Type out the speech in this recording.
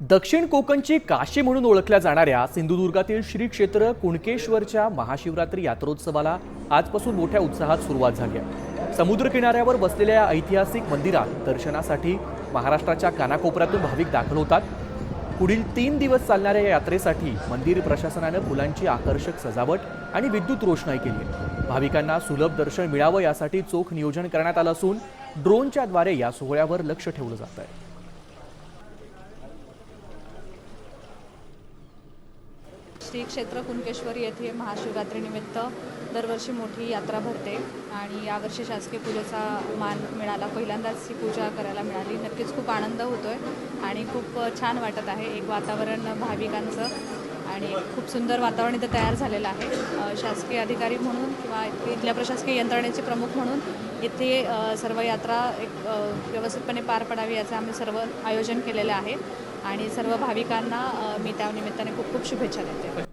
दक्षिण कोकणची काशी म्हणून ओळखल्या जाणाऱ्या सिंधुदुर्गातील श्री क्षेत्र कुणकेश्वरच्या महाशिवरात्री यात्रोत्सवाला आजपासून मोठ्या उत्साहात सुरुवात झाली आहे। समुद्र किनाऱ्यावर बसलेल्या या ऐतिहासिक मंदिरात दर्शनासाठी महाराष्ट्राच्या कानाकोपऱ्यातून भाविक दाखल होतात। पुढील 3 दिवस चालणाऱ्या या यात्रेसाठी मंदिर प्रशासनानं फुलांची आकर्षक सजावट आणि विद्युत रोषणाई केली आहे। भाविकांना सुलभ दर्शन मिळावं यासाठी चोख नियोजन करण्यात आलं असून ड्रोनच्या द्वारे या सोहळ्यावर लक्ष ठेवलं जात आहे। श्री क्षेत्र कुणकेश्वर येथे महाशिवरात्रीनिमित्त दरवर्षी मोठी यात्रा भरते आणि यावर्षी शासकीय पूजेचा मान मिळाला। पहिल्यांदाच ही पूजा करायला मिळाली। नक्कीच खूप आनंद होतोय आणि खूप छान वाटत आहे। एक वातावरण भाविकांचं आणि खूप सुंदर वातावरण इथं तयार झालेलं आहे। शासकीय अधिकारी म्हणून किंवा इथल्या प्रशासकीय यंत्रणेचे प्रमुख म्हणून इथे सर्व यात्रा एक व्यवस्थितपणे पार पडावी याचं आम्ही सर्व आयोजन केलेलं आहे आणि सर्व भाविकांना मी त्या निमित्ताने खूप खूप शुभेच्छा देते।